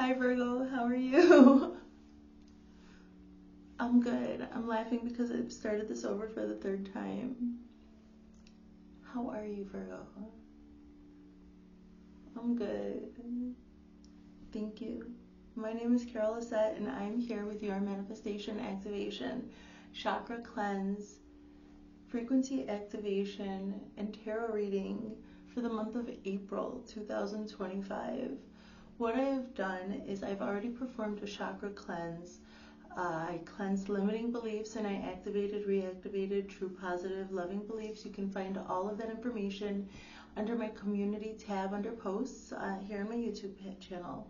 Hi Virgo, how are you? I'm good. I'm laughing because I've started this over for the third time. How are you, Virgo? I'm good. Thank you. My name is Lissett, and I'm here with your manifestation activation, chakra cleanse, frequency activation, and tarot reading for the month of April 2025. What I have done is I've already performed a chakra cleanse. I cleansed limiting beliefs and I activated, reactivated true, positive, loving beliefs. You can find all of that information under my community tab under posts here on my YouTube channel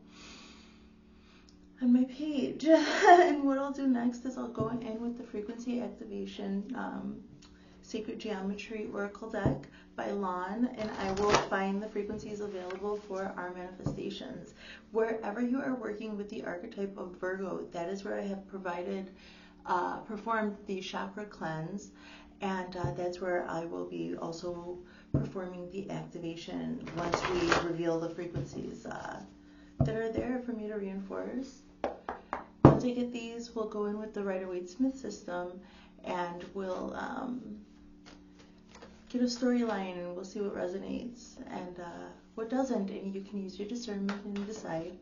on my page. And what I'll do next is I'll go in with the frequency activation Sacred Geometry Oracle deck by Lon, and I will find the frequencies available for our manifestations. Wherever you are working with the archetype of Virgo, that is where I have performed the chakra cleanse, and that's where I will be also performing the activation once we reveal the frequencies that are there for me to reinforce. Once I get these, we'll go in with the Rider-Waite-Smith system, and we'll get a storyline, and we'll see what resonates and what doesn't, and you can use your discernment and decide.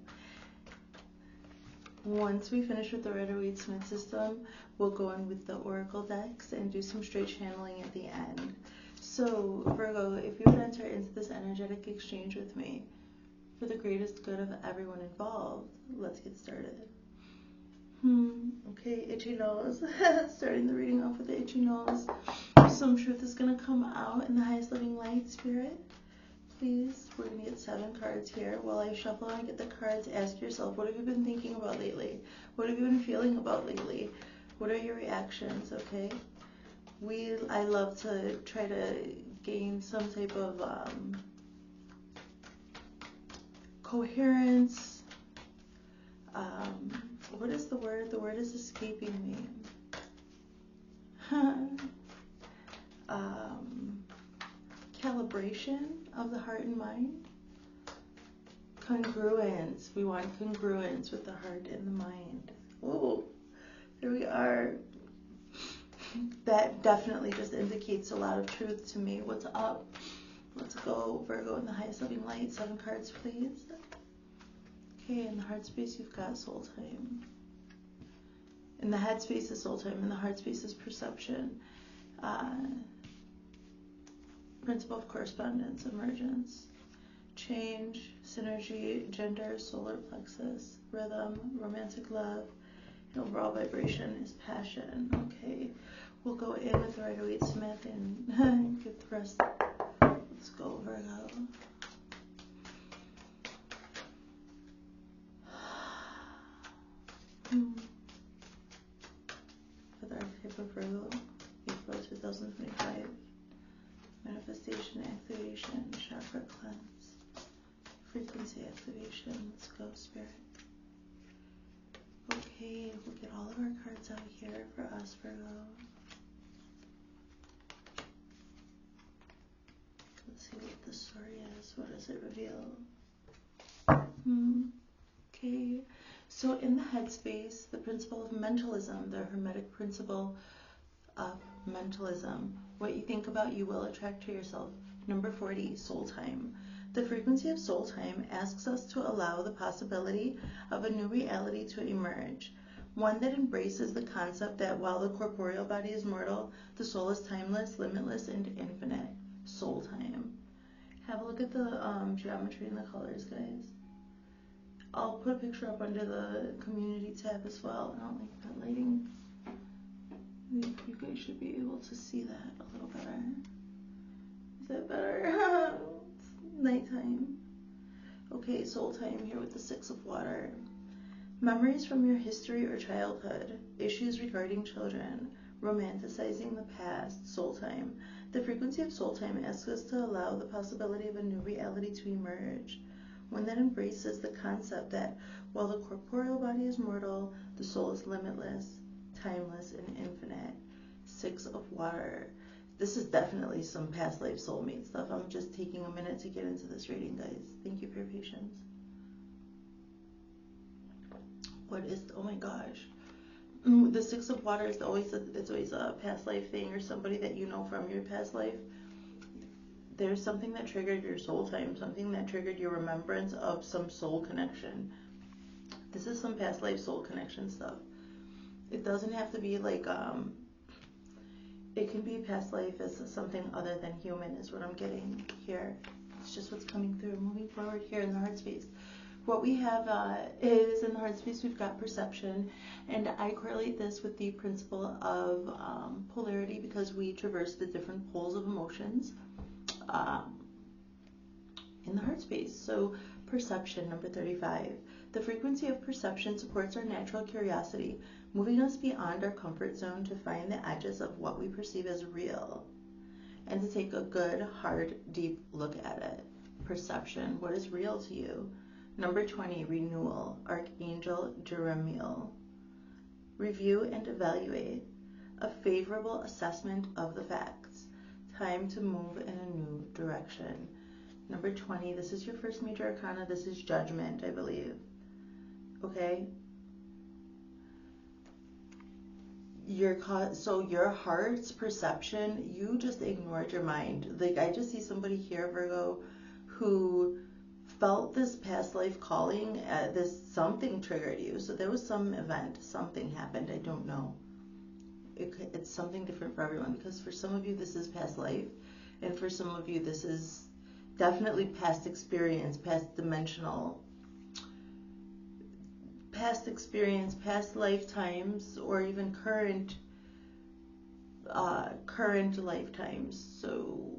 Once we finish with the Rider-Waite-Smith system, we'll go in with the Oracle decks and do some straight channeling at the end. So, Virgo, if you would enter into this energetic exchange with me for the greatest good of everyone involved, let's get started. Okay, itchy nose. Starting the reading off with the itchy nose. Some truth is going to come out in the highest living light, Spirit. Please, we're going to get 7 cards here. While I shuffle and get the cards, ask yourself, what have you been thinking about lately? What have you been feeling about lately? What are your reactions, okay? I love to try to gain some type of coherence. What is the word? The word is escaping me. Calibration of the heart and mind. Congruence. We want congruence with the heart and the mind. Oh, there we are. That definitely just indicates a lot of truth to me. What's up? Let's go, Virgo, in the highest living light. 7 cards, please. Okay, in the heart space, you've got soul time. In the head space is soul time. In the heart space is perception. Principle of correspondence, emergence, change, synergy, gender, solar plexus, rhythm, romantic love, and overall vibration is passion. Okay, we'll go in with the Rider-Waite-Smith and get the rest. Let's go, Virgo. For the archetype of Virgo, April 2025. Manifestation activation, chakra cleanse, frequency activation. Let's go, Spirit. Okay, we'll get all of our cards out here for us, Virgo. Let's see what the story is. What does it reveal? Okay, so in the headspace, the principle of mentalism, the hermetic principle of mentalism. What you think about, you will attract to yourself. Number 40, soul time. The frequency of soul time asks us to allow the possibility of a new reality to emerge, one that embraces the concept that while the corporeal body is mortal, the soul is timeless, limitless, and infinite. Soul time. Have a look at the geometry and the colors, guys. I'll put a picture up under the community tab as well. I don't like that lighting. You guys should be able to see that a little better. Is that better? It's nighttime. Okay, soul time here with the 6 of water. Memories from your history or childhood. Issues regarding children. Romanticizing the past. Soul time. The frequency of soul time asks us to allow the possibility of a new reality to emerge. One that embraces the concept that while the corporeal body is mortal, the soul is limitless, timeless, and infinite. 6 of water. This is definitely some past life soulmate stuff. I'm just taking a minute to get into this reading, guys. Thank you for your patience. What is, oh my gosh. The Six of Water is always a past life thing, or somebody that you know from your past life. There's something that triggered your soul time, something that triggered your remembrance of some soul connection. This is some past life soul connection stuff. It doesn't have to be like, it can be past life as something other than human, is what I'm getting here. It's just what's coming through. Moving forward here in the heart space. What we have is, in the heart space, we've got perception, and I correlate this with the principle of polarity, because we traverse the different poles of emotions in the heart space. So perception, number 35. The frequency of perception supports our natural curiosity, moving us beyond our comfort zone to find the edges of what we perceive as real, and to take a good, hard, deep look at it. Perception, what is real to you? Number 20, renewal, Archangel Jeremiel. Review and evaluate. A favorable assessment of the facts. Time to move in a new direction. Number 20, this is your first major arcana. This is judgment, I believe. Okay? So your heart's perception, you just ignored your mind. Like, I just see somebody here, Virgo, who felt this past life calling, something triggered you. So there was some event, something happened, I don't know. It's something different for everyone, because for some of you this is past life, and for some of you this is definitely past experience, past experience, past lifetimes, or even current lifetimes. So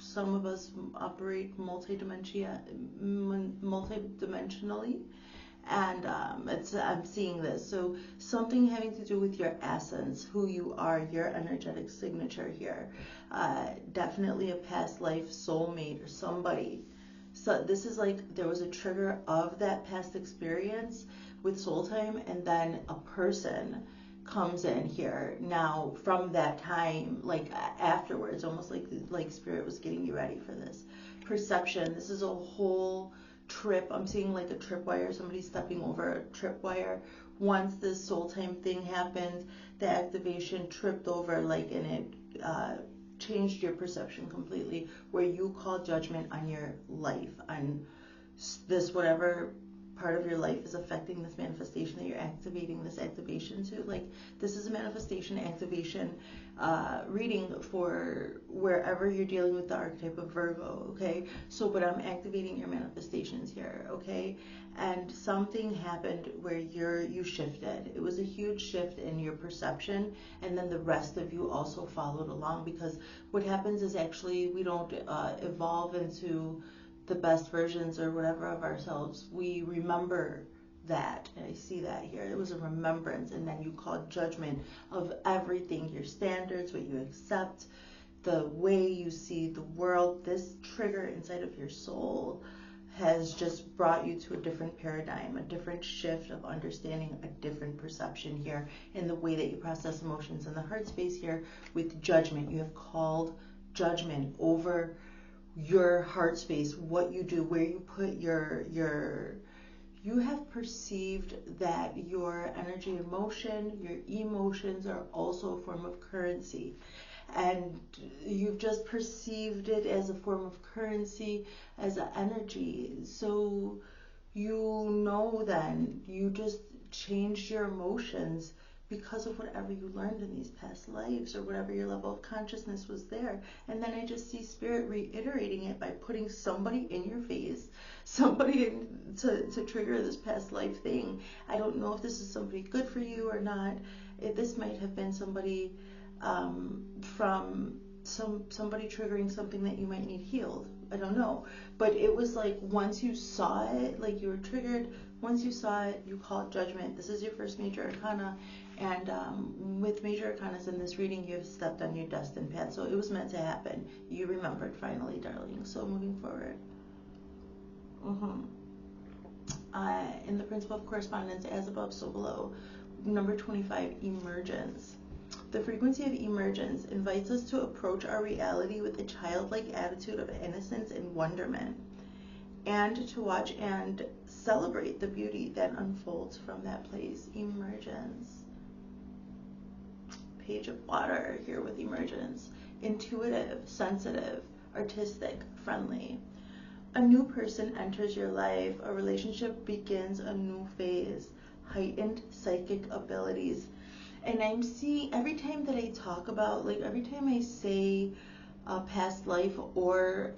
some of us operate multidimensionally, and I'm seeing this. So something having to do with your essence, who you are, your energetic signature here. Definitely a past life soulmate or somebody. So this is like there was a trigger of that past experience with soul time, and then a person comes in here now from that time, like afterwards, almost like spirit was getting you ready for this. Perception, this is a whole trip. I'm seeing like a tripwire, somebody stepping over a tripwire. Once this soul time thing happened, the activation tripped over, and it changed your perception completely, where you call judgment on your life, on this whatever part of your life is affecting this manifestation that you're activating this activation to. Like, this is a manifestation activation reading for wherever you're dealing with the archetype of Virgo, okay? So, but I'm activating your manifestations here, okay? And something happened where you shifted. It was a huge shift in your perception, and then the rest of you also followed along, because what happens is actually we don't evolve into the best versions or whatever of ourselves. We remember that, and I see that here. It was a remembrance, and then you called judgment of everything, your standards, what you accept, the way you see the world. This trigger inside of your soul has just brought you to a different paradigm, a different shift of understanding, a different perception here in the way that you process emotions. In the heart space here with judgment, you have called judgment over your heart space, what you do, where you put you have perceived that your energy and motion, your emotions are also a form of currency. And you've just perceived it as a form of currency, as an energy. So then you just changed your emotions because of whatever you learned in these past lives, or whatever your level of consciousness was there. And then I just see spirit reiterating it by putting somebody in your face, somebody to trigger this past life thing. I don't know if this is somebody good for you or not. This might have been somebody from somebody triggering something that you might need healed. I don't know. But it was like once you saw it, like you were triggered, once you saw it, you called judgment. This is your first major arcana. And with major arcanas in this reading, you have stepped on your destined path. So it was meant to happen. You remembered finally, darling. So moving forward. In the principle of correspondence, as above, so below. Number 25, emergence. The frequency of emergence invites us to approach our reality with a childlike attitude of innocence and wonderment, and to watch and celebrate the beauty that unfolds from that place. Emergence. Page of water here with emergence. Intuitive, sensitive, artistic, friendly. A new person enters your life. A relationship begins a new phase. Heightened psychic abilities. And I'm seeing every time that I talk about, like every time I say past life or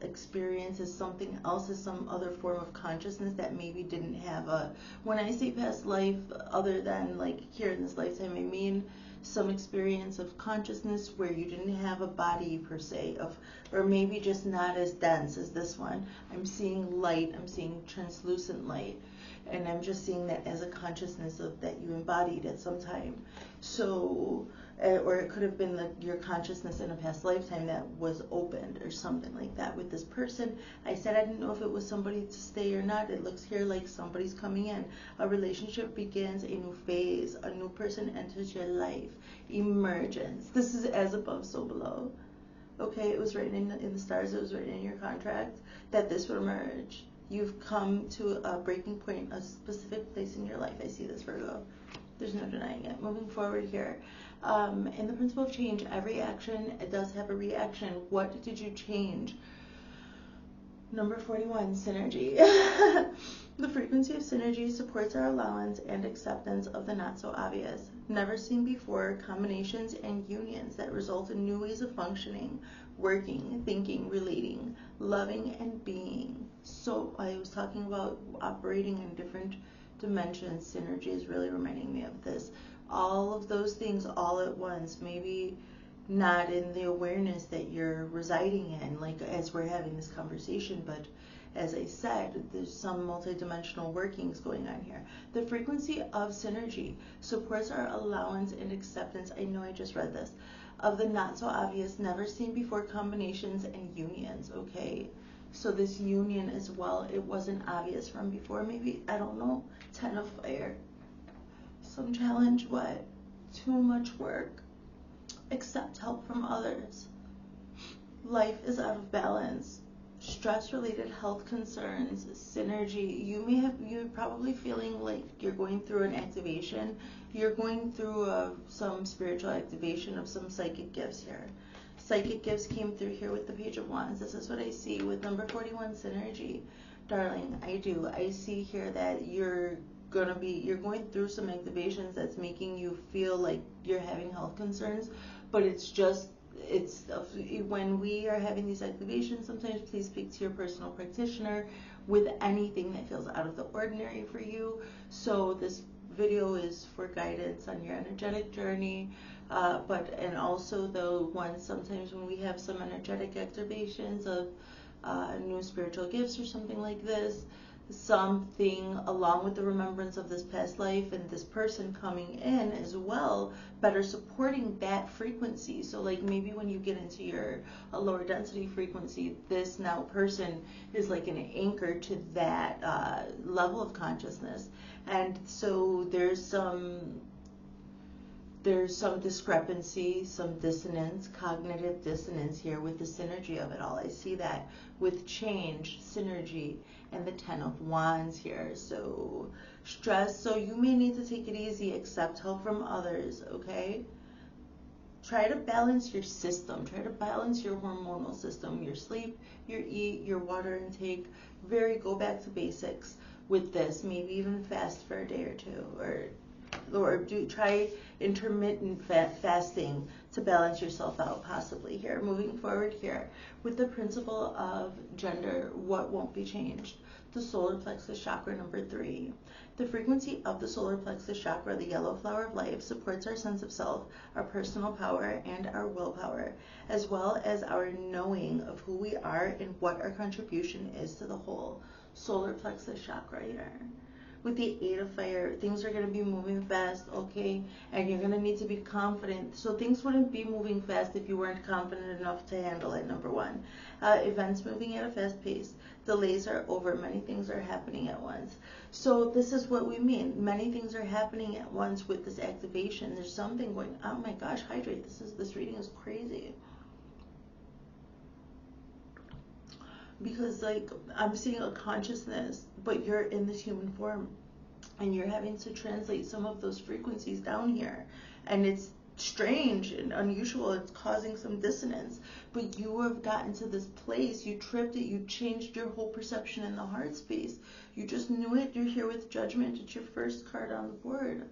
experience as something else, as some other form of consciousness that maybe didn't have a, when I say past life, other than like here in this lifetime, I mean some experience of consciousness where you didn't have a body per se, of, or maybe just not as dense as this one. I'm seeing light, I'm seeing translucent light, and I'm just seeing that as a consciousness of that you embodied at some time. So, or it could have been your consciousness in a past lifetime that was opened or something like that with this person. I said I didn't know if it was somebody to stay or not. It looks here like somebody's coming in. A relationship begins a new phase. A new person enters your life. Emergence. This is as above, so below. Okay, it was written in the stars. It was written in your contract that this would emerge. You've come to a breaking point, a specific place in your life. I see this, Virgo. There's no denying it. Moving forward here. In the principle of change, every action, it does have a reaction. What did you change? Number 41, synergy. The frequency of synergy supports our allowance and acceptance of the not so obvious, never seen before combinations and unions that result in new ways of functioning, working, thinking, relating, loving, and being. So I was talking about operating in different dimensions. Synergy is really reminding me of this. All of those things all at once, maybe not in the awareness that you're residing in, like as we're having this conversation, but as I said, there's some multidimensional workings going on here. The frequency of synergy supports our allowance and acceptance, I know I just read this, of the not so obvious, never seen before combinations and unions, okay? So this union as well, it wasn't obvious from before, maybe, I don't know, 10 of fire. Some challenge, what? Too much work. Accept help from others. Life is out of balance. Stress-related health concerns, synergy. You're probably feeling like you're going through an activation. You're going through some spiritual activation of some psychic gifts here. Psychic gifts came through here with the Page of Wands. This is what I see with number 41, synergy. Darling, I do. I see here that you're going through some activations that's making you feel like you're having health concerns, but when we are having these activations, sometimes please speak to your personal practitioner with anything that feels out of the ordinary for you. So this video is for guidance on your energetic journey, and also the ones sometimes when we have some energetic activations of new spiritual gifts or something like this, something along with the remembrance of this past life and this person coming in as well, better supporting that frequency. So like maybe when you get into a lower density frequency, this now person is like an anchor to that level of consciousness. And so there's some discrepancy, some dissonance, cognitive dissonance here with the synergy of it all. I see that with change, synergy, and the 10 of Wands here. So stress, so you may need to take it easy, accept help from others, okay? Try to balance your system. Try to balance your hormonal system, your sleep, your eat, your water intake. Go back to basics with this. Maybe even fast for a day or two, or try intermittent fasting to balance yourself out possibly here. Moving forward here with the principle of gender, what won't be changed? The solar plexus chakra, number 3. The frequency of the solar plexus chakra, the yellow flower of life, supports our sense of self, our personal power, and our willpower, as well as our knowing of who we are and what our contribution is to the whole. Solar plexus chakra here. With the 8 of fire, things are going to be moving fast, okay? And you're going to need to be confident. So things wouldn't be moving fast if you weren't confident enough to handle it, number 1. Events moving at a fast pace. Delays are over. Many things are happening at once. So this is what we mean. Many things are happening at once with this activation. There's something going, oh my gosh, hydrate. This reading is crazy. because like I'm seeing a consciousness, but you're in this human form, and you're having to translate some of those frequencies down here, and it's strange and unusual. It's causing some dissonance, but you have gotten to this place. You tripped it. You changed your whole perception in the heart space. You just knew it. You're here with judgment. It's your first card on the board.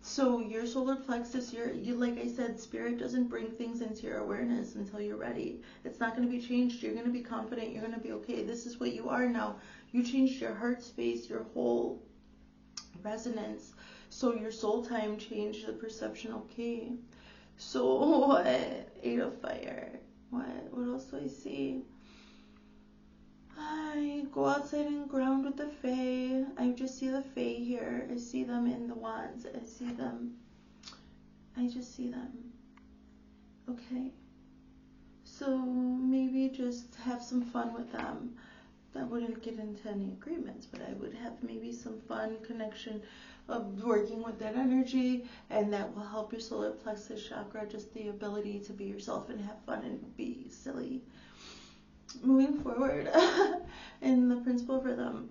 So your solar plexus, you like I said, spirit doesn't bring things into your awareness until you're ready. It's not going to be changed. You're going to be confident. You're going to be okay. This is what you are now. You changed your heart space, your whole resonance. So your soul time changed the perception. Okay. So what? 8 of fire. What else do I see? I go outside and ground with the Fae. I just see the Fae here. I see them in the wands. I see them. I just see them. Okay. So maybe just have some fun with them. I wouldn't get into any agreements, but I would have maybe some fun connection of working with that energy, and that will help your solar plexus chakra, just the ability to be yourself and have fun and be silly. Moving forward in the principle of rhythm,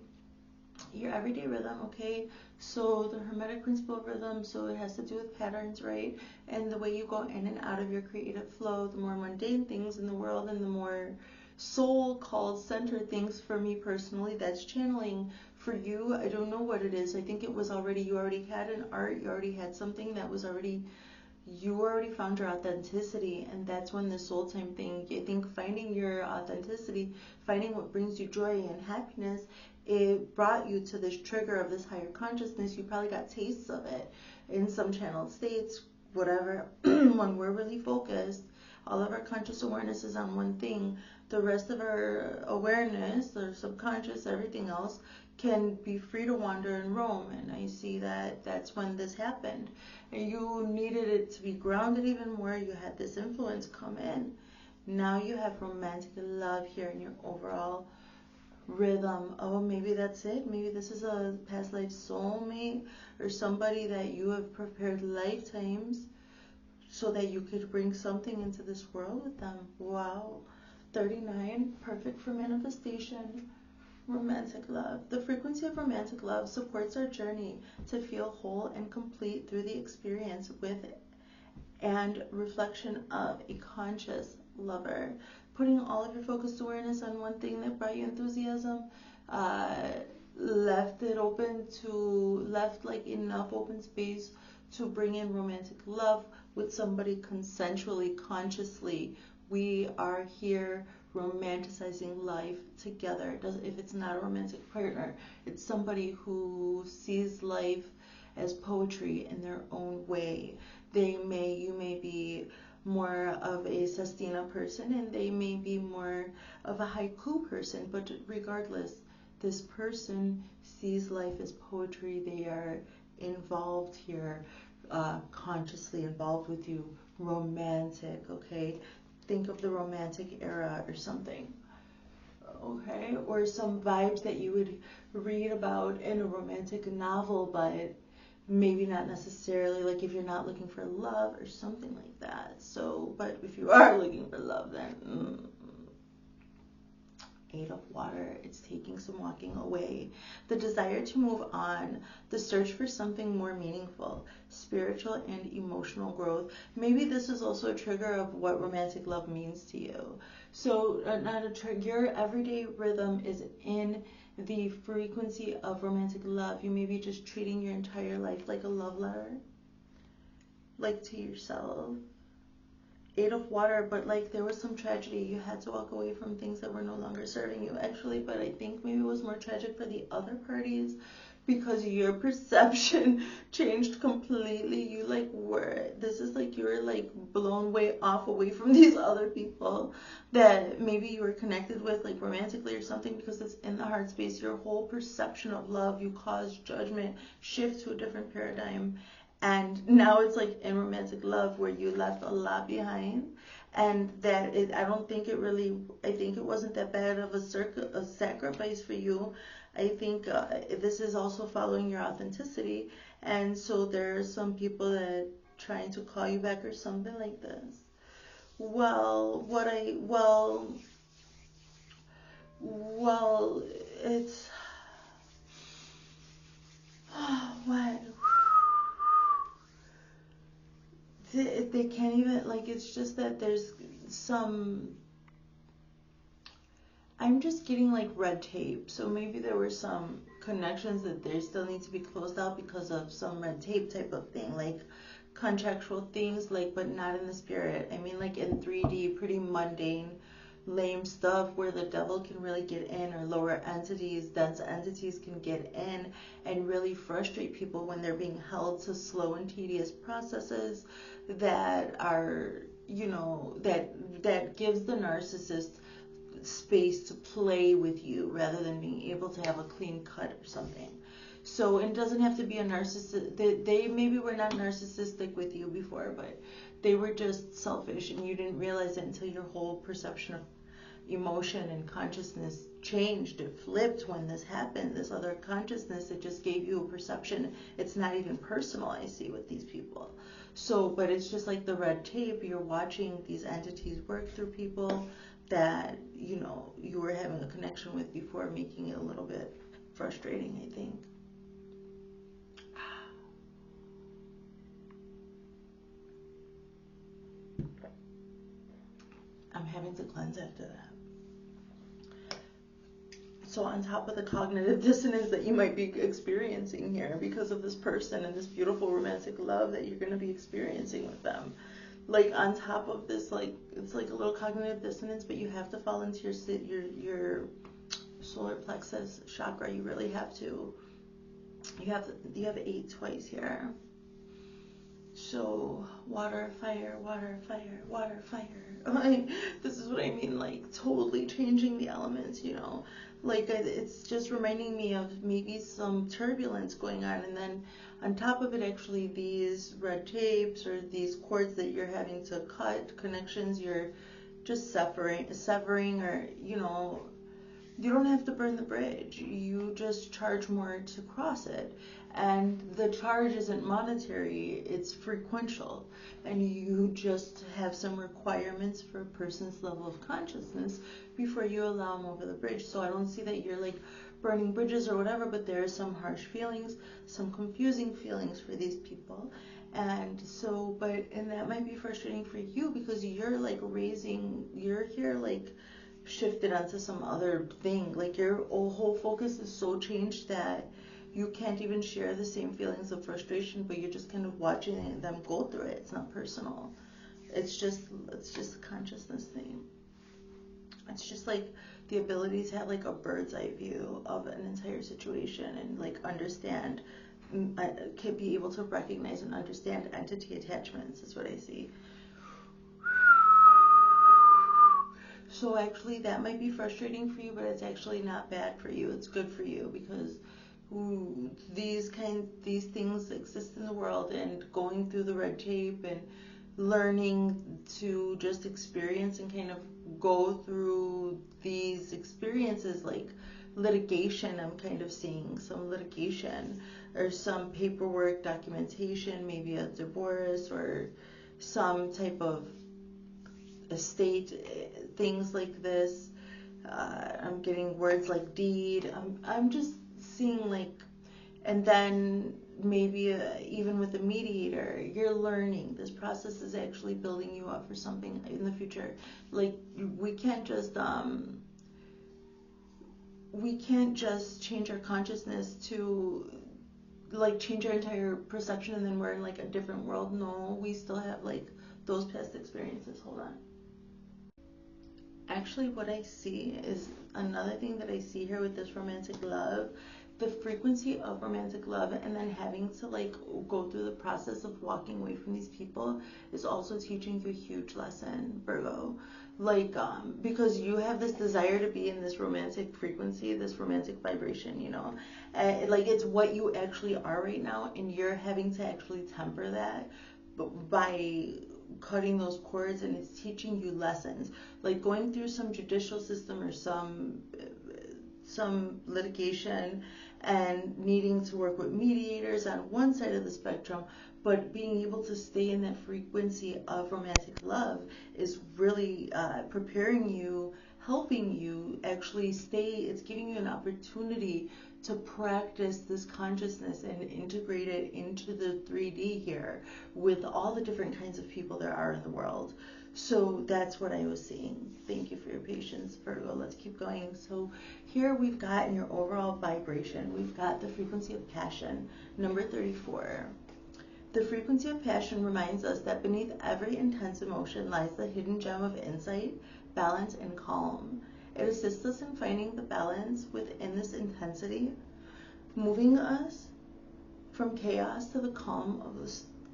your everyday rhythm, okay? So the Hermetic principle of rhythm, so it has to do with patterns, right? And the way you go in and out of your creative flow, the more mundane things in the world and the more soul-called centered things for me personally, that's channeling. For you, I don't know what it is. I think it was already, you already had an art, you already had something that was already, you already found your authenticity, and that's when the soul time thing, I think finding your authenticity, finding what brings you joy and happiness, it brought you to this trigger of this higher consciousness. You probably got tastes of it in some channeled states, whatever. When we're really focused, all of our conscious awareness is on one thing. The rest of our awareness, our subconscious, everything else, can be free to wander and roam. And I see that that's when this happened. And you needed it to be grounded even more. You had this influence come in. Now you have romantic love here in your overall rhythm. Oh, maybe that's it. Maybe this is a past life soulmate or somebody that you have prepared lifetimes so that you could bring something into this world with them. Wow. 39, perfect for manifestation. Romantic love. The frequency of romantic love supports our journey to feel whole and complete through the experience with and reflection of a conscious lover. Putting all of your focused awareness on one thing that brought you enthusiasm, left like enough open space to bring in romantic love with somebody consensually, consciously. We are here romanticizing life together. If it's not a romantic partner, it's somebody who sees life as poetry in their own way. You may be more of a sestina person, and they may be more of a haiku person, but regardless, this person sees life as poetry. They are involved here, consciously involved with you, romantic, okay? Think of the romantic era or something, okay? Or some vibes that you would read about in a romantic novel, but maybe not necessarily, like if you're not looking for love or something like that. So, but if you are looking for love, then 8 of water, it's taking some walking away. The desire to move on, the search for something more meaningful, spiritual and emotional growth. Maybe this is also a trigger of what romantic love means to you. So not a trigger, your everyday rhythm is in the frequency of romantic love. You may be just treating your entire life like a love letter, like to yourself. 8 of water, but like there was some tragedy. You had to walk away from things that were no longer serving you, actually, but I think maybe it was more tragic for the other parties because your perception changed completely. You you're like blown way off away from these other people that maybe you were connected with like romantically or something, because it's in the heart space. Your whole perception of love, you caused judgment, shift to a different paradigm. And now it's like in romantic love where you left a lot behind, and that I think it wasn't that bad of a sacrifice for you. I think this is also following your authenticity, and so there are some people that trying to call you back or something like this. Well, it's what they can't even, like, it's just that there's some, I'm just getting like red tape. So maybe there were some connections that there still need to be closed out because of some red tape type of thing, like contractual things, like, but not in the spirit. I mean, like in 3D, pretty mundane, lame stuff where the devil can really get in, or lower entities, dense entities can get in and really frustrate people when they're being held to slow and tedious processes that are, you know, that gives the narcissist space to play with you rather than being able to have a clean cut or something. So it doesn't have to be a narcissist. They maybe were not narcissistic with you before, but they were just selfish, and you didn't realize it until your whole perception of emotion and consciousness changed. It flipped when this happened. This other consciousness, it just gave you a perception. It's not even personal, I see, with these people. So, but it's just like the red tape. You're watching these entities work through people that, you know, you were having a connection with before, making it a little bit frustrating, I think. I'm having to cleanse after that. So on top of the cognitive dissonance that you might be experiencing here because of this person and this beautiful romantic love that you're going to be experiencing with them, like on top of this, like it's like a little cognitive dissonance, but you have to fall into your solar plexus chakra. You really have to. You have 8 twice here. So water, fire, water, fire, water, fire. This is what I mean, like totally changing the elements, you know. Like it's just reminding me of maybe some turbulence going on, and then on top of it, actually these red tapes or these cords that you're having to cut, connections you're just severing, or, you know, you don't have to burn the bridge. You just charge more to cross it. And the charge isn't monetary, it's frequential. And you just have some requirements for a person's level of consciousness before you allow them over the bridge. So I don't see that you're like burning bridges or whatever, but there are some harsh feelings, some confusing feelings for these people. And so, and that might be frustrating for you because you're like you're here like shifted onto some other thing. Like your whole focus is so changed that you can't even share the same feelings of frustration, but you're just kind of watching them go through it. It's not personal. It's just a consciousness thing. It's just like the ability to have like a bird's eye view of an entire situation and like understand, can be able to recognize and understand entity attachments is what I see. So actually that might be frustrating for you, but it's actually not bad for you. It's good for you because these things exist in the world, and going through the red tape and learning to just experience and kind of go through these experiences, like litigation, I'm kind of seeing some litigation or some paperwork, documentation, maybe a divorce or some type of estate, things like this. I'm getting words like deed. I'm just seeing like, and then maybe even with a mediator, you're learning. This process is actually building you up for something in the future. Like we can't just change our consciousness to like change our entire perception and then we're in like a different world. No, we still have like those past experiences. Hold on. Actually, what I see is another thing that I see here with this romantic love, the frequency of romantic love, and then having to like go through the process of walking away from these people is also teaching you a huge lesson, Virgo. Like, because you have this desire to be in this romantic frequency, this romantic vibration, you know, like it's what you actually are right now, and you're having to actually temper that by cutting those cords, and it's teaching you lessons, like going through some judicial system or some litigation and needing to work with mediators on one side of the spectrum, but being able to stay in that frequency of romantic love is really preparing you, helping you actually stay, it's giving you an opportunity to practice this consciousness and integrate it into the 3D here with all the different kinds of people there are in the world. So that's what I was seeing. Thank you for your patience, Virgo. Let's keep going. So here we've got in your overall vibration, we've got the frequency of passion, number 34. The frequency of passion reminds us that beneath every intense emotion lies the hidden gem of insight, balance, and calm. It assists us in finding the balance within this intensity, moving us from chaos to the calm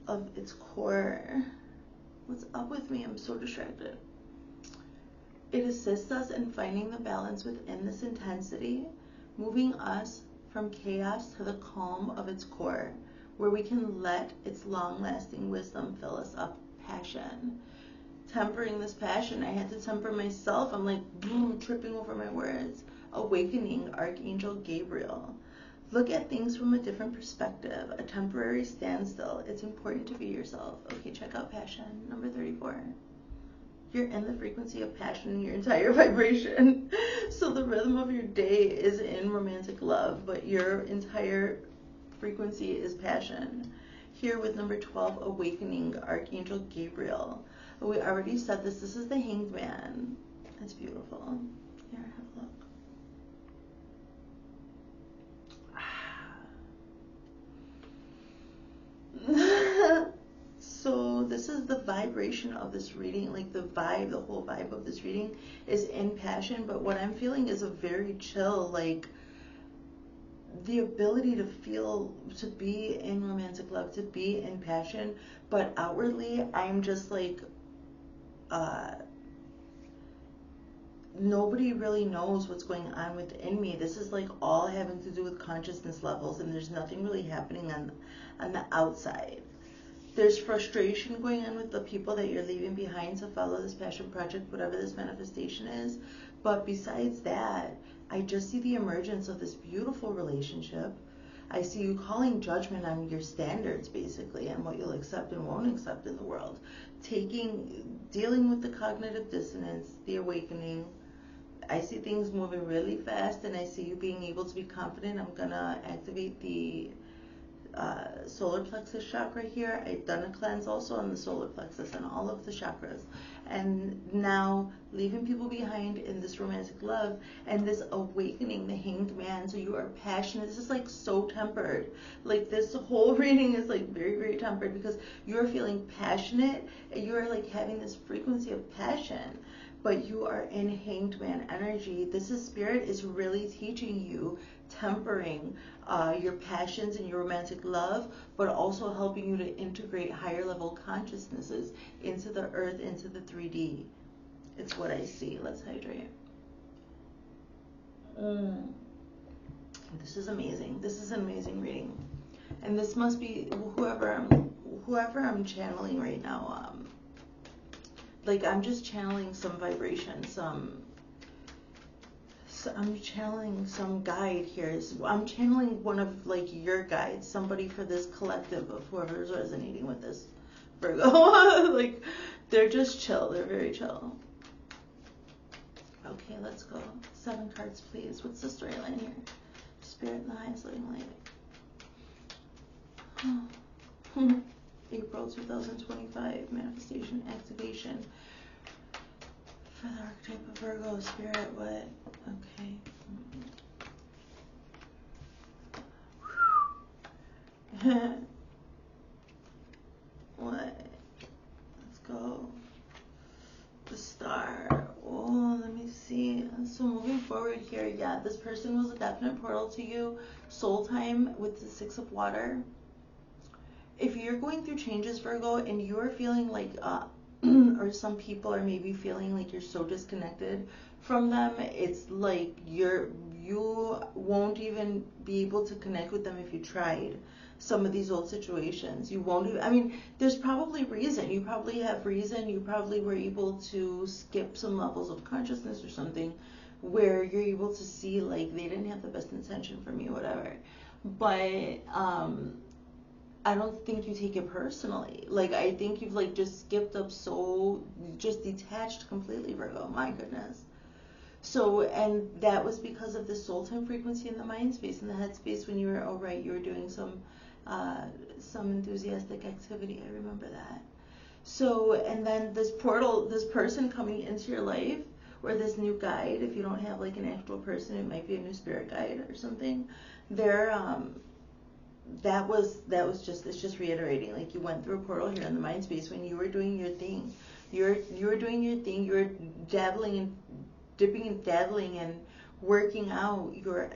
of its core. What's up with me? I'm so distracted. It assists us in finding the balance within this intensity, moving us from chaos to the calm of its core, where we can let its long-lasting wisdom fill us up. Passion. Tempering this passion, I had to temper myself. I'm like tripping over my words. Awakening, Archangel Gabriel. Look at things from a different perspective. A temporary standstill. It's important to be yourself. Okay, check out passion, number 34. You're in the frequency of passion in your entire vibration. So the rhythm of your day is in romantic love, but your entire frequency is passion. Here with number 12, awakening, Archangel Gabriel. We already said this. This is the Hanged Man. It's beautiful. Here, have a look. So this is the vibration of this reading, like the vibe, the whole vibe of this reading is in passion, but what I'm feeling is a very chill, like the ability to feel, to be in romantic love, to be in passion, but outwardly I'm just like, nobody really knows what's going on within me. This is like all having to do with consciousness levels, and there's nothing really happening on the outside. There's frustration going on with the people that you're leaving behind to follow this passion project, whatever this manifestation is. But besides that, I just see the emergence of this beautiful relationship. I see you calling judgment on your standards, basically, and what you'll accept and won't accept in the world. Dealing with the cognitive dissonance, the awakening. I see things moving really fast, and I see you being able to be confident. I'm gonna activate the solar plexus chakra here. I've done a cleanse also on the solar plexus and all of the chakras. And now leaving people behind in this romantic love and this awakening, the Hanged Man. So you are passionate. This is like so tempered. Like this whole reading is like very, very tempered because you're feeling passionate and you're like having this frequency of passion, but you are in Hanged Man energy. This is Spirit is really teaching you tempering your passions and your romantic love, but also helping you to integrate higher level consciousnesses into the earth, into the 3D. It's what I see. Let's hydrate. This is amazing. This is an amazing reading. And this must be whoever I'm channeling right now. Like I'm just channeling some vibration, I'm channeling some guide here. I'm channeling one of like your guides, somebody for this collective of whoever's resonating with this Virgo. Like they're just chill. They're very chill. Okay, let's go. 7 cards, please. What's the storyline here? Spirit in the highest living light. April 2025, manifestation, activation. For the archetype of Virgo, Spirit, what? Okay. What? Let's go. The Star. Oh, let me see. So moving forward here, yeah, this person was a definite portal to you. Soul time with the 6 of water. If you're going through changes, Virgo, and you're feeling like, or some people are maybe feeling like you're so disconnected from them, it's like you won't even be able to connect with them if you tried some of these old situations. You won't even, I mean, there's probably reason. You probably have reason. You probably were able to skip some levels of consciousness or something where you're able to see like they didn't have the best intention from you, whatever. But I don't think you take it personally. Like, I think you've, like, just skipped up so, just detached completely, Virgo. My goodness. So, and that was because of the soul time frequency in the mind space, in the head space, when you were, oh right, you were doing some enthusiastic activity. I remember that. So, and then this portal, this person coming into your life, or this new guide, if you don't have like an actual person, it might be a new spirit guide or something. They're that was just, it's just reiterating, like you went through a portal here in the mind space when you were doing your thing. You were doing your thing. You were dabbling and dipping and dabbling and working out. You were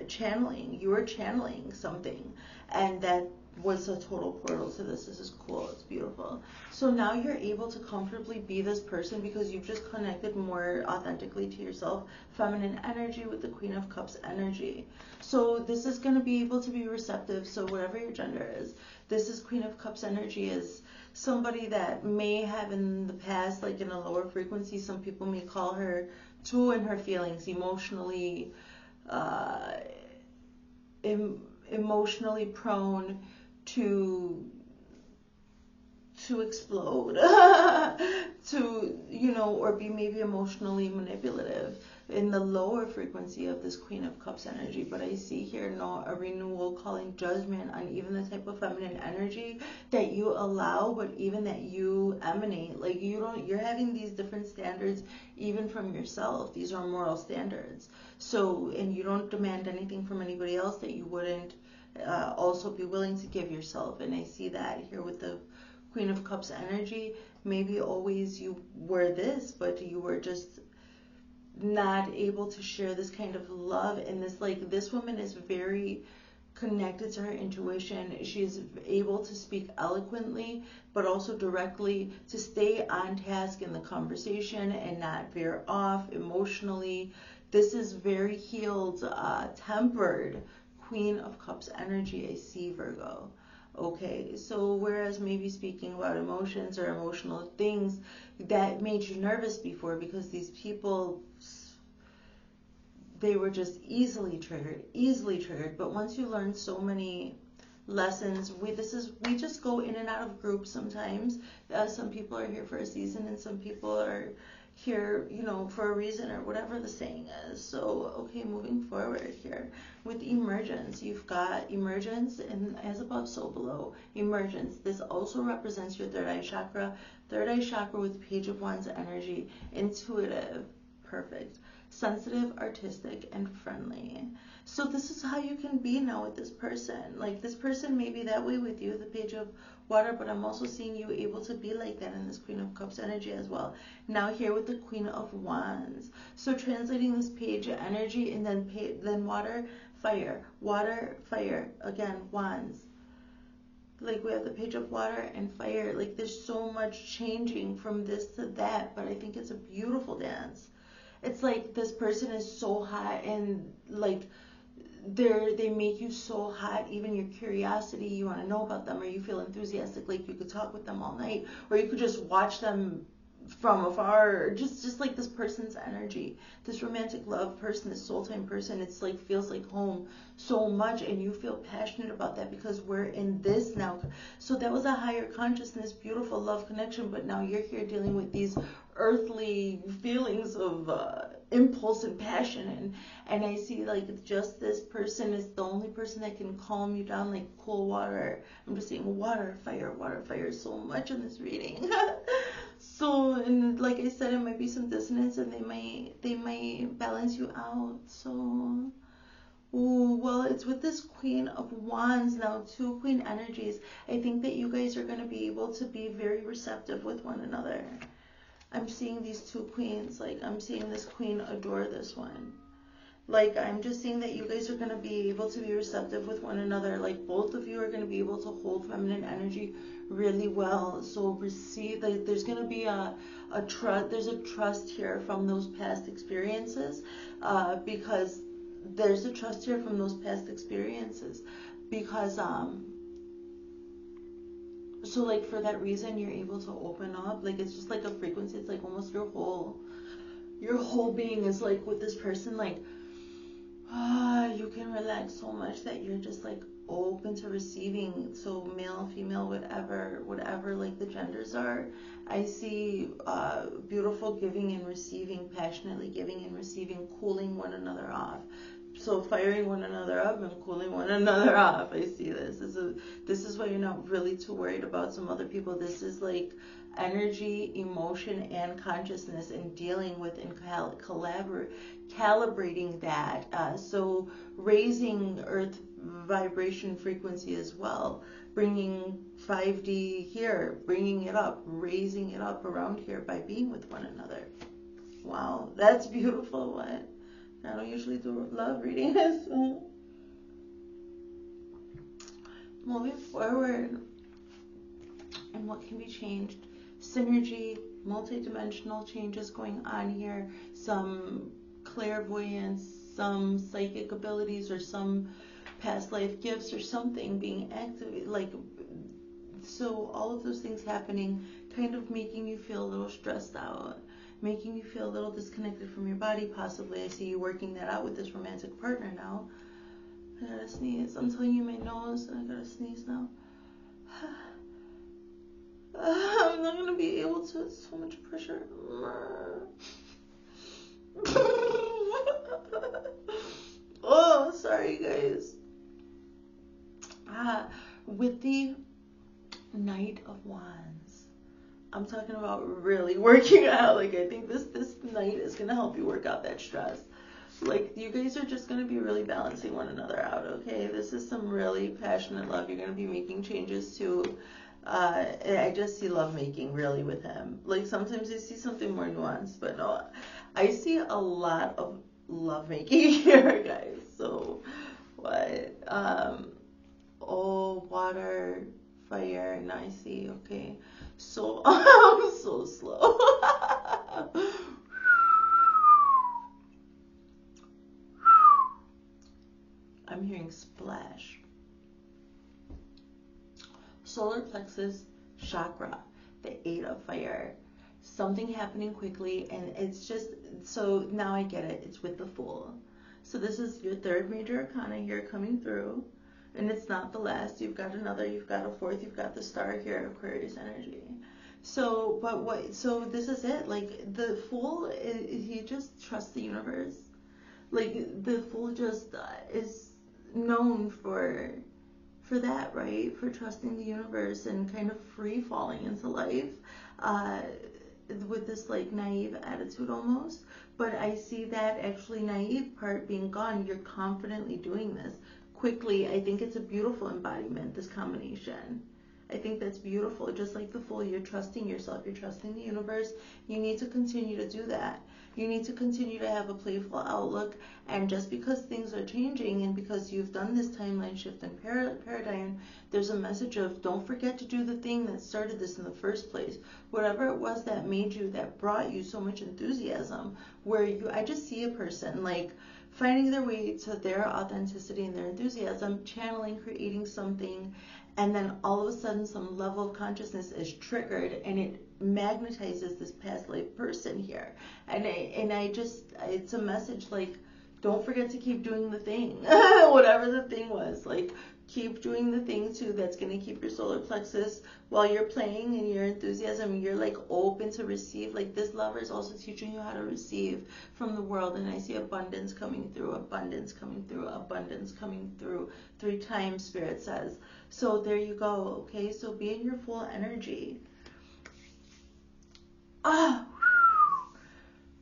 channeling something, and that was a total portal to this. This is cool. It's beautiful. So now you're able to comfortably be this person because you've just connected more authentically to yourself. Feminine energy with the Queen of Cups energy. So this is going to be able to be receptive. So whatever your gender is, this is Queen of Cups energy, is somebody that may have in the past, like in a lower frequency, some people may call her too in her feelings, emotionally emotionally prone to explode, to, you know, or be maybe emotionally manipulative in the lower frequency of this Queen of Cups energy. But I see here a renewal, calling judgment on even the type of feminine energy that you allow, but even that you emanate. Like you're having these different standards even from yourself. These are moral standards. So, and you don't demand anything from anybody else that you wouldn't also be willing to give yourself. And I see that here with the Queen of Cups energy. Maybe always you were this, but you were just not able to share this kind of love. And this, like, this woman is very connected to her intuition. She's able to speak eloquently, but also directly, to stay on task in the conversation and not veer off emotionally. This is very healed, tempered Queen of Cups energy, I see, Virgo. Okay, so whereas maybe speaking about emotions or emotional things that made you nervous before, because these people, they were just easily triggered. But once you learn so many lessons, we just go in and out of groups sometimes. Some people are here for a season, and some people are here, you know, for a reason, or whatever the saying is. So, okay, moving forward here with emergence, you've got emergence, and as above, so below. Emergence, this also represents your third eye chakra. Third eye chakra with Page of Wands energy, intuitive, perfect, sensitive, artistic, and friendly. So this is how you can be now with this person. Like, this person may be that way with you, the Page of Water, but I'm also seeing you able to be like that in this Queen of Cups energy as well. Now here with the Queen of Wands. So translating this page energy, and then water, fire, again, wands. Like, we have the Page of Water and fire. Like, there's so much changing from this to that, but I think it's a beautiful dance. It's like this person is so hot, and like they make you so hot, even your curiosity, you want to know about them, or you feel enthusiastic, like you could talk with them all night, or you could just watch them from afar, or just like this person's energy, this romantic love person, this soul time person. It's like, feels like home so much, and you feel passionate about that because we're in this now. So that was a higher consciousness, beautiful love connection, but now you're here dealing with these earthly feelings of impulse and passion, and I see, like, just this person is the only person that can calm you down like cool water. I'm just saying water, fire so much in this reading. So, and like I said, it might be some dissonance, and they might balance you out. So, ooh, well, it's with this Queen of Wands now, two Queen energies. I think that you guys are going to be able to be very receptive with one another. I'm seeing these two queens, like, I'm seeing this queen adore this one. Like, I'm just seeing that you guys are going to be able to be receptive with one another. Like, both of you are going to be able to hold feminine energy really well. So receive, like, there's going to be a trust, there's a trust here from those past experiences, because there's a trust here from those past experiences, because, so, like, for that reason, you're able to open up. Like, it's just like a frequency. It's like almost your whole being is like with this person. Like, you can relax so much that you're just like open to receiving. So male, female, whatever like the genders are. I see beautiful giving and receiving, passionately giving and receiving, cooling one another off. So firing one another up and cooling one another off. I see this. This is why you're not really too worried about some other people. This is like energy, emotion, and consciousness, and dealing with and calibrating that. So raising earth vibration frequency as well, bringing 5D here, bringing it up, raising it up around here by being with one another. Wow, that's beautiful. What? I don't usually do love reading this. So. Moving forward, and what can be changed? Synergy, multi-dimensional changes going on here, some clairvoyance, some psychic abilities, or some past life gifts or something being activated, like, so all of those things happening, kind of making you feel a little stressed out, making you feel a little disconnected from your body, possibly. I see you working that out with this romantic partner now. I gotta sneeze. I'm telling you my nose, and I gotta sneeze now. I'm not gonna be able to, it's so much pressure. Oh, sorry guys. With the Knight of Wands, I'm talking about really working out. Like, I think this night is gonna help you work out that stress. Like, you guys are just gonna be really balancing one another out, okay? This is some really passionate love. You're gonna be making changes to. I just see love making really with him. Like, sometimes you see something more nuanced, but no, I see a lot of love making here, guys. So, what? Oh, water, fire, and I see. Okay, so I'm so slow. I'm hearing splash. Solar plexus chakra, the 8 of fire. Something happening quickly, and it's just, so now I get it. It's with the Fool. So this is your third major arcana here coming through, and it's not the last. You've got another, you've got a fourth, you've got the star here, Aquarius energy. So, but what, so this is it. Like, the Fool, he just trusts the universe. Like, the Fool just is known for that, right? For trusting the universe and kind of free falling into life with this like naive attitude almost. But I see that actually naive part being gone. You're confidently doing this quickly. I think it's a beautiful embodiment, this combination. I think that's beautiful. Just like the Fool, you're trusting yourself, you're trusting the universe. You need to continue to do that. You need to continue to have a playful outlook, and just because things are changing and because you've done this timeline shift and paradigm, there's a message of don't forget to do the thing that started this in the first place. Whatever it was that made you, that brought you so much enthusiasm, where I just see a person like finding their way to their authenticity and their enthusiasm, channeling, creating something, and then all of a sudden some level of consciousness is triggered and it magnetizes this past life person here. And I just, it's a message like, don't forget to keep doing the thing, whatever the thing was. Like, keep doing the thing too that's going to keep your solar plexus while you're playing and your enthusiasm, you're like open to receive. Like, this lover is also teaching you how to receive from the world. And I see abundance coming through, abundance coming through, abundance coming through 3 times, Spirit says. So there you go. Okay, so be in your full energy.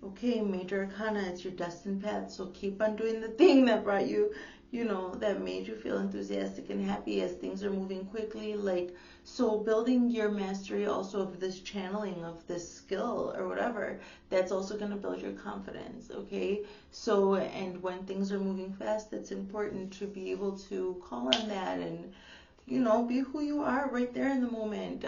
Okay, major arcana, it's your destined path. So keep on doing the thing that brought you, that made you feel enthusiastic and happy as things are moving quickly. Like, so building your mastery also of this channeling of this skill or whatever, that's also going to build your confidence. Okay, so, and when things are moving fast, it's important to be able to call on that and be who you are right there in the moment,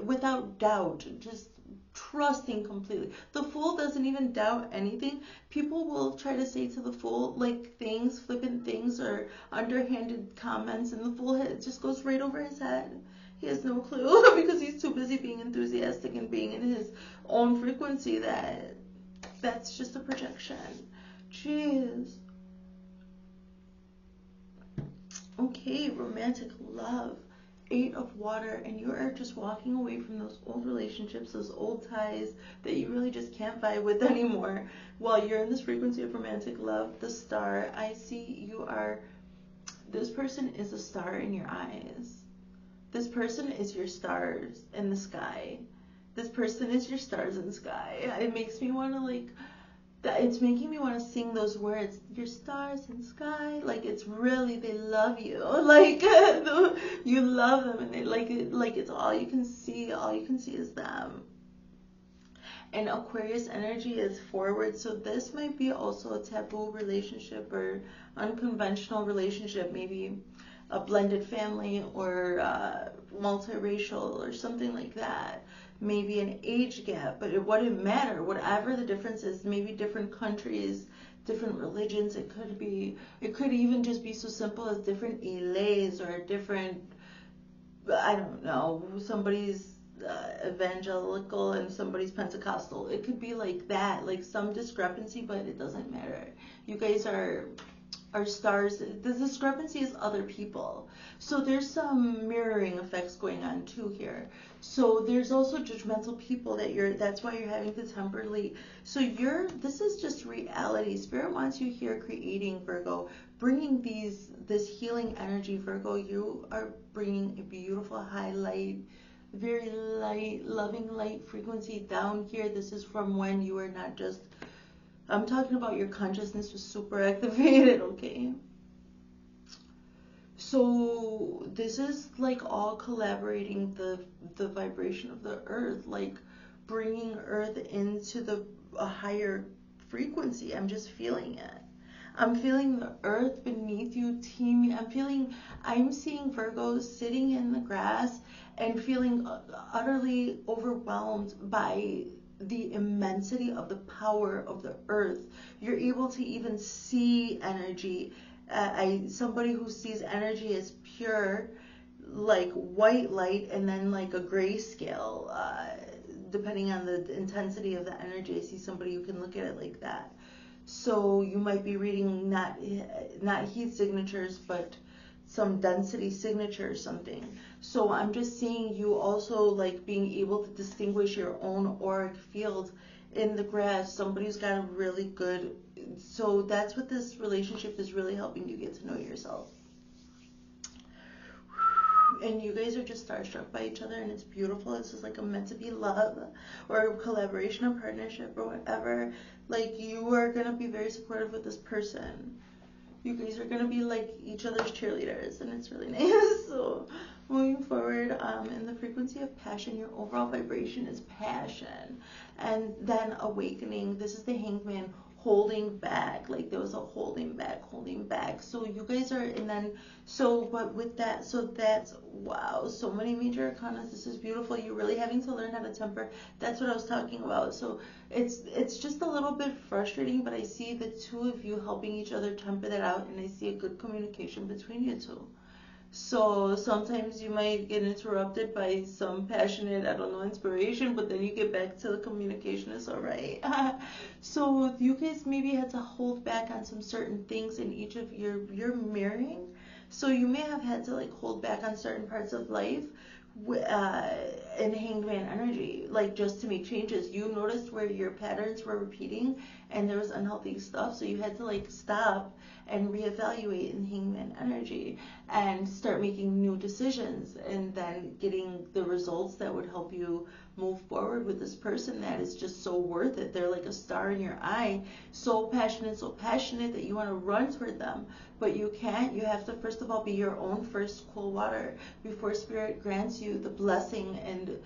without doubt, just trusting completely. The Fool doesn't even doubt anything. People will try to say to the Fool like things, flippant things, or underhanded comments, and the Fool just goes right over his head. He has no clue because he's too busy being enthusiastic and being in his own frequency. That's just a projection. Jeez. Okay, romantic love. 8 of water, and you are just walking away from those old relationships, those old ties that you really just can't vibe with anymore. While you're in this frequency of romantic love, the star, I see you are, this person is a star in your eyes. This person is your stars in the sky. This person is your stars in the sky. It makes me want to like, it's making me want to sing those words, your stars in the sky. Like, it's really, they love you. Like, you love them, and they like it, like it's all you can see is them. And Aquarius energy is forward, so this might be also a taboo relationship or unconventional relationship, maybe a blended family or multiracial or something like that. Maybe an age gap, but it wouldn't matter. Whatever the difference is, maybe different countries, different religions. It could even just be so simple as different elays or different, I don't know, somebody's evangelical and somebody's Pentecostal. It could be like that, like some discrepancy, but it doesn't matter. You guys are stars. The discrepancy is other people. So there's some mirroring effects going on too here. So there's also judgmental people that's why you're having to temporarily. So this is just reality. Spirit wants you here creating, Virgo, bringing this healing energy, Virgo. You are bringing a beautiful highlight, very light, loving light frequency down here. This is from when you were not just, I'm talking about your consciousness was super activated, okay? So this is like all collaborating the vibration of the earth, like bringing earth into a higher frequency. I'm just feeling it. I'm feeling the earth beneath you teeming. I'm seeing Virgos sitting in the grass and feeling utterly overwhelmed by the immensity of the power of the earth. You're able to even see energy. Somebody who sees energy as pure, like white light, and then like a grayscale, depending on the intensity of the energy. I see somebody who can look at it like that. So you might be reading not heat signatures, but some density signature or something. So I'm just seeing you also like being able to distinguish your own auric field in the grass. Somebody's got a really good, so that's what this relationship is really helping you get to know yourself. And you guys are just starstruck by each other, and it's beautiful. This is like a meant to be love or collaboration or partnership or whatever. Like, you are going to be very supportive with this person. You guys are going to be like each other's cheerleaders, and it's really nice. So moving forward, in the frequency of passion, your overall vibration is passion. And then awakening, this is the Hanged Man, holding back. Like, there was a holding back. So you guys are, and then, so, but with that, so that's, wow, so many major arcana. This is beautiful. You're really having to learn how to temper. That's what I was talking about. So it's just a little bit frustrating, but I see the two of you helping each other temper that out, and I see a good communication between you two. So sometimes you might get interrupted by some passionate, I don't know, inspiration, but then you get back to the communication. It's all right. So you guys maybe had to hold back on some certain things in each of your mirroring. So you may have had to like hold back on certain parts of life in Hanged Man energy, like just to make changes. You noticed where your patterns were repeating and there was unhealthy stuff, so you had to like stop and reevaluate in Hanged Man energy and start making new decisions, and then getting the results that would help you move forward with this person that is just so worth it. They're like a star in your eye, so passionate that you want to run toward them, but you can't. You have to first of all be your own first cool water before Spirit grants you the blessing and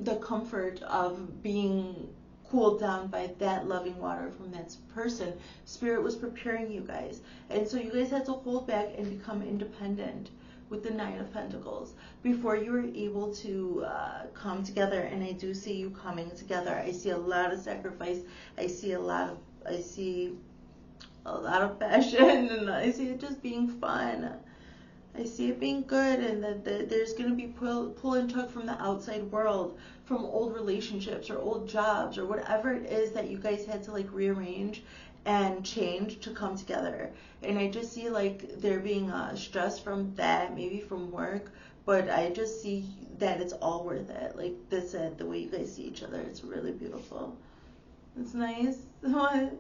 the comfort of being cooled down by that loving water from that person. Spirit was preparing you guys, and so you guys had to hold back and become independent with the Nine of Pentacles before you were able to come together. And I do see you coming together. I see a lot of sacrifice. I see a lot of passion, and I see it just being fun. I see it being good, and that there's going to be pull and tug from the outside world, from old relationships or old jobs or whatever it is that you guys had to like rearrange. and change to come together. And I just see like there being stress from that, maybe from work, but I just see that it's all worth it. Like that's it, the way you guys see each other, it's really beautiful. It's nice. What?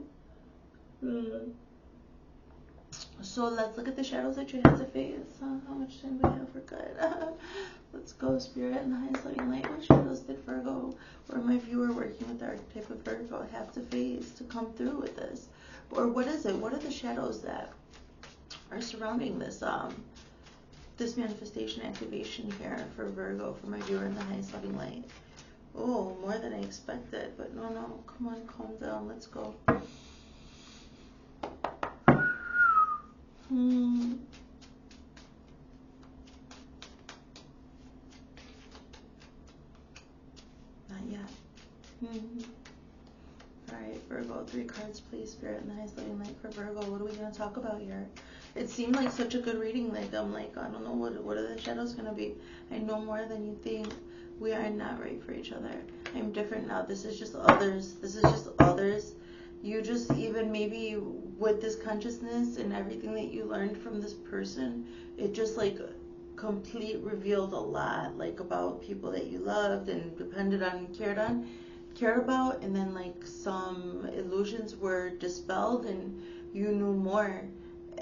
So let's look at the shadows that you have to face. How much time do we have? We're good. Let's go, Spirit, and the highest loving light. What shadows did Virgo or my viewer working with the archetype of Virgo have to face to come through with this? Or what is it? What are the shadows that are surrounding this this manifestation activation here for Virgo, for my viewer in the highest loving light? Oh, more than I expected, but no, come on, calm down, let's go. Not yet. Alright, Virgo, 3 cards, please, Spirit, and the highest loving light for Virgo. What are we going to talk about here? It seemed like such a good reading. Like, I'm like, I don't know, what are the shadows going to be? I know more than you think. We are not right for each other. I'm different now. This is just others. This is just others. You just, even maybe with this consciousness and everything that you learned from this person, it just like complete revealed a lot, like about people that you loved and depended on and cared about, and then like some illusions were dispelled and you knew more.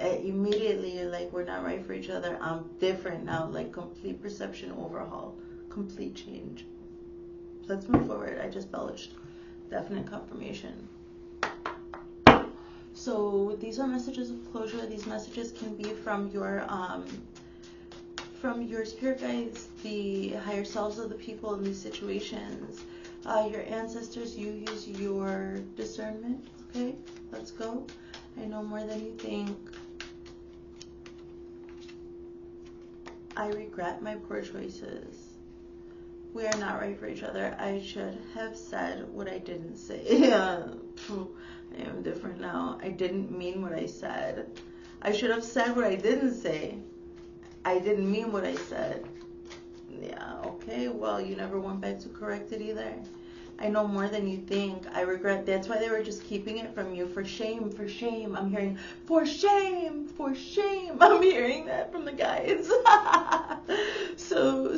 Immediately you're like, we're not right for each other. I'm different now. Like complete perception overhaul, complete change. Let's move forward. I just belched. Definite confirmation. So these are messages of closure. These messages can be from your spirit guides, the higher selves of the people in these situations, your ancestors. You use your discernment. Okay, let's go. I know more than you think. I regret my poor choices. We are not right for each other. I should have said what I didn't say. I am different now. I didn't mean what I said. I should have said what I didn't say. I didn't mean what I said. Yeah, okay. Well, you never went back to correct it either. I know more than you think. I regret. That's why they were just keeping it from you. For shame, for shame. I'm hearing, for shame, for shame. I'm hearing that from the guys. So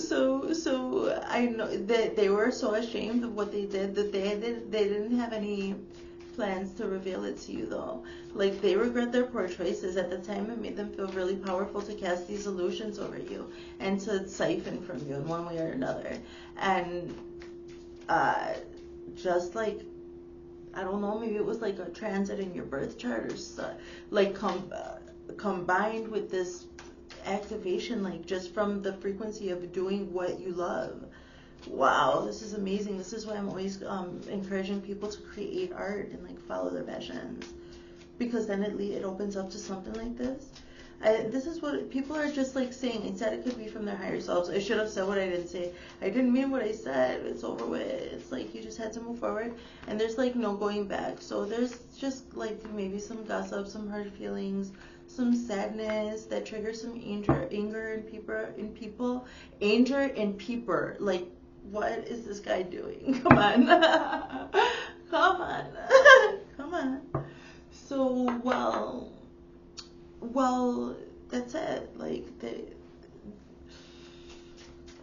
I know that they were so ashamed of what they did that they didn't have any plans to reveal it to you though. Like they regret their poor choices. At the time it made them feel really powerful to cast these illusions over you and to siphon from you in one way or another. And just like, I don't know, maybe it was like a transit in your birth chart or so, like combined with this activation, like just from the frequency of doing what you love. Wow, this is amazing. This is why I'm always encouraging people to create art and like follow their passions, because then it opens up to something like this. This is what people are just like saying. I said it could be from their higher selves. I should have said what I didn't say. I didn't mean what I said. It's over with. It's like you just had to move forward, and there's like no going back. So there's just like maybe some gossip, some hurt feelings, some sadness that triggers some anger in people. Anger and peeper. Like, what is this guy doing? Come on. Come on. Come on. So, well, that's it. Like,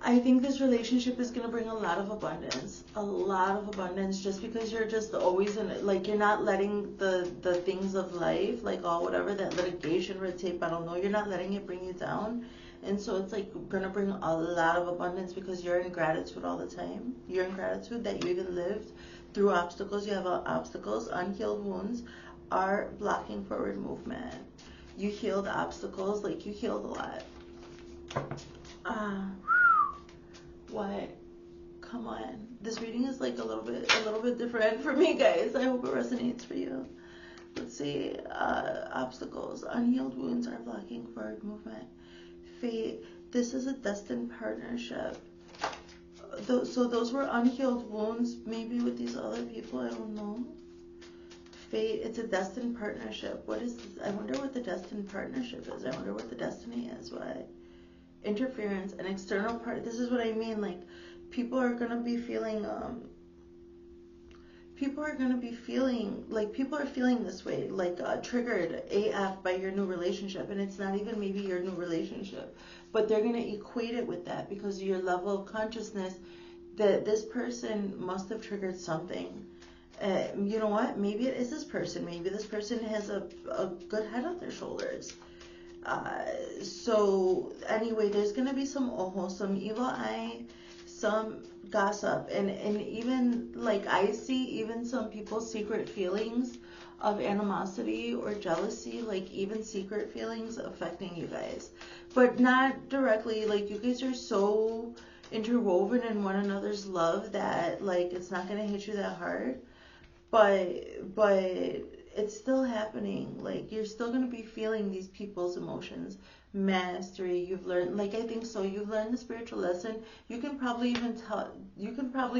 I think this relationship is going to bring a lot of abundance. A lot of abundance, just because you're just always in it. Like, you're not letting the things of life, like all whatever, that litigation, red tape, I don't know, you're not letting it bring you down. And so it's like going to bring a lot of abundance because you're in gratitude all the time. You're in gratitude that you even lived through obstacles. You have obstacles. Unhealed wounds are blocking forward movement. You healed obstacles, like you healed a lot. What? Come on. This reading is like a little bit different for me, guys. I hope it resonates for you. Let's see. Obstacles, unhealed wounds are blocking forward movement. Fate. This is a destined partnership. So those were unhealed wounds, maybe with these other people. I don't know. Fate. It's a destined partnership. What is this? I wonder what the destined partnership is. I wonder what the destiny is. What? Interference, an external part. This is what I mean. Like, people are gonna be feeling people are going to be feeling, like, people are feeling this way, like, triggered AF by your new relationship, and it's not even maybe your new relationship, but they're going to equate it with that because of your level of consciousness that this person must have triggered something. You know what? Maybe it is this person. Maybe this person has a good head on their shoulders. So anyway, there's going to be some some evil eye, some gossip, and even, like, I see even some people's secret feelings of animosity or jealousy, like even secret feelings affecting you guys, but not directly. Like, you guys are so interwoven in one another's love that, like, it's not going to hit you that hard, but it's still happening. Like, you're still going to be feeling these people's emotions. Mastery, you've learned, like, I think so, you've learned the spiritual lesson. You can probably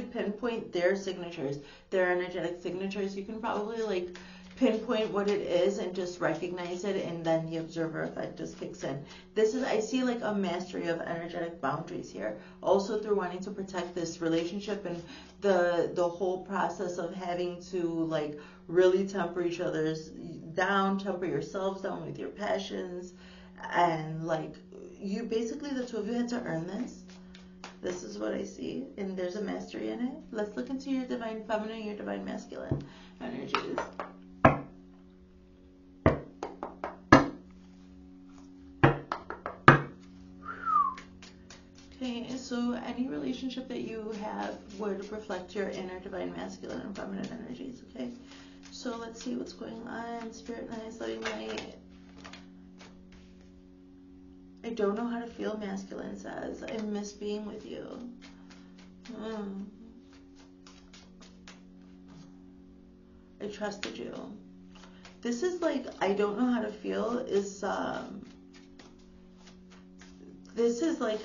pinpoint their signatures, their energetic signatures. You can probably, like, pinpoint what it is and just recognize it, and then the observer effect just kicks in. This is, I see, like, a mastery of energetic boundaries here, also through wanting to protect this relationship and the whole process of having to, like, really temper each other's down, temper yourselves down with your passions, and, like, you basically, the two of you had to earn this. This is what I see, and there's a mastery in it. Let's look into your divine feminine, your divine masculine energies. Okay, so any relationship that you have would reflect your inner divine masculine and feminine energies, okay? So let's see what's going on. Spirit, nice, loving light. I don't know how to feel, masculine says. I miss being with you. I trusted you. This is like, I don't know how to feel is, this is like,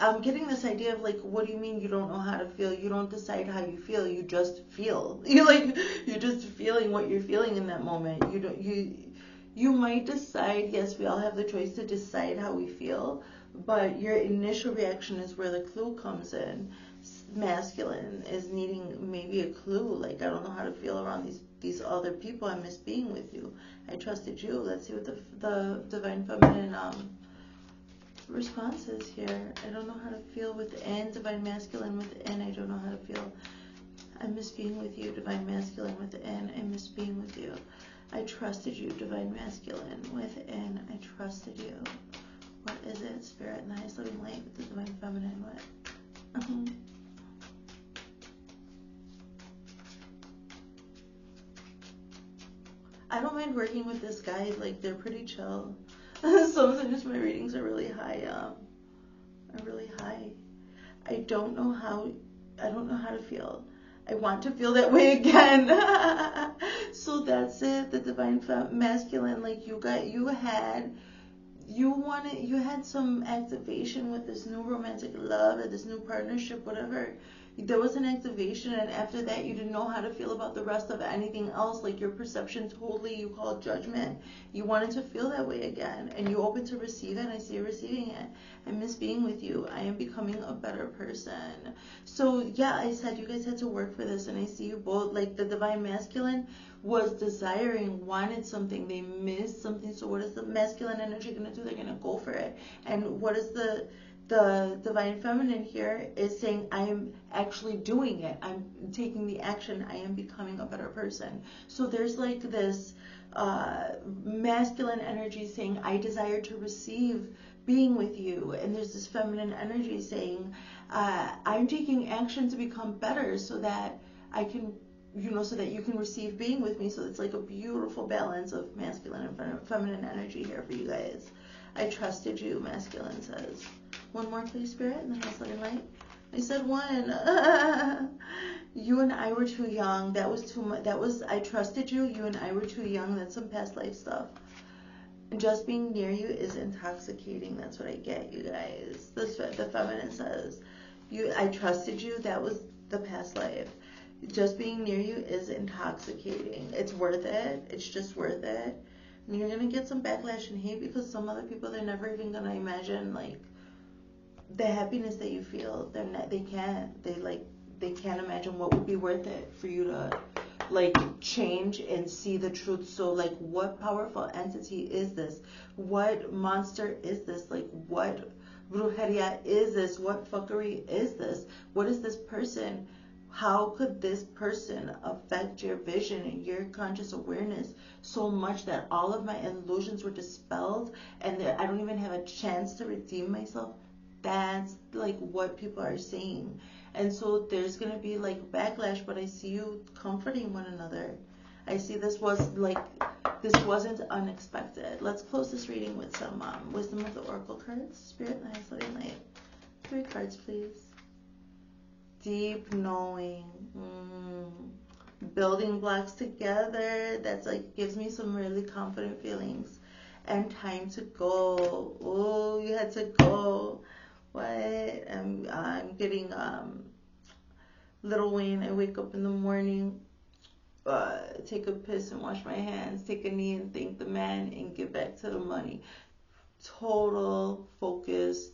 I'm getting this idea of, like, what do you mean you don't know how to feel? You don't decide how you feel, you just feel. You're just feeling what you're feeling in that moment. You might decide, yes, we all have the choice to decide how we feel, but your initial reaction is where the clue comes in. Masculine is needing maybe a clue, like, I don't know how to feel around these other people. I miss being with you. I trusted you. Let's see what the divine feminine response is here. I don't know how to feel within, divine masculine within. I don't know how to feel. I miss being with you, divine masculine within. I miss being with you. I trusted you, divine masculine within. I trusted you. What is it? Spirit, nice, loving light with the divine feminine. What? I don't mind working with this guy. Like, they're pretty chill. Sometimes my readings are really high. I don't know how to feel. I want to feel that way again. So that's it. The divine masculine, like, you had some activation with this new romantic love or this new partnership, whatever. There was an activation, and after that you didn't know how to feel about the rest of anything else. Like, your perception totally, you called judgment. You wanted to feel that way again, and you open to receive it. I see you receiving it. I miss being with you. I am becoming a better person. So yeah, I said you guys had to work for this, and I see you both, like, the divine masculine was desiring, wanted something, they missed something. So what is the masculine energy going to do? They're going to go for it. And what is the divine feminine here is saying, I am actually doing it. I'm taking the action. I am becoming a better person. So there's, like, this masculine energy saying, I desire to receive being with you. And there's this feminine energy saying, I'm taking action to become better so that I can, so that you can receive being with me. So it's like a beautiful balance of masculine and feminine energy here for you guys. I trusted you, masculine says. One more, please, Spirit, and then I'll let it light. I said one. You and I were too young. That was too much. I trusted you. You and I were too young. That's some past life stuff. Just being near you is intoxicating. That's what I get, you guys. The feminine says, I trusted you. That was the past life. Just being near you is intoxicating. It's worth it. It's just worth it. And you're going to get some backlash and hate because some other people, they're never even going to imagine, like, the happiness that you feel. They can't. They they can't imagine what would be worth it for you to like change and see the truth. So like, what powerful entity is this? What monster is this? Like, what brujeria is this? What fuckery is this? What is this person? How could this person affect your vision and your conscious awareness so much that all of my illusions were dispelled and that I don't even have a chance to redeem myself? That's like what people are saying. And so there's going to be like backlash, but I see you comforting one another. I see this wasn't unexpected. Let's close this reading with some wisdom of the oracle cards. Spirit, highest loving light. 3 cards, please. Deep knowing. Building blocks together. That's like, gives me some really confident feelings. And time to go. Oh, you had to go. What? I'm getting Little Wayne. I wake up in the morning, take a piss and wash my hands, take a knee and thank the man, and get back to the money. Total focus.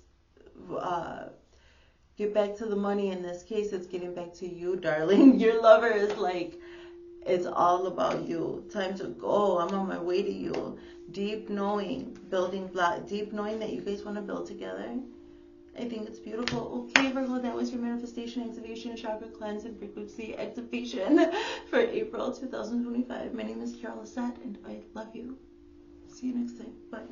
Get back to the money. In this case, it's getting back to you, darling. Your lover is like, it's all about you. Time to go. I'm on my way to you. Deep knowing, building block. Deep knowing that you guys want to build together. I think it's beautiful. Okay, Virgo, that was your manifestation, activation, chakra cleanse, and frequency activation for April 2025. My name is Lissett, and I love you. See you next time. Bye.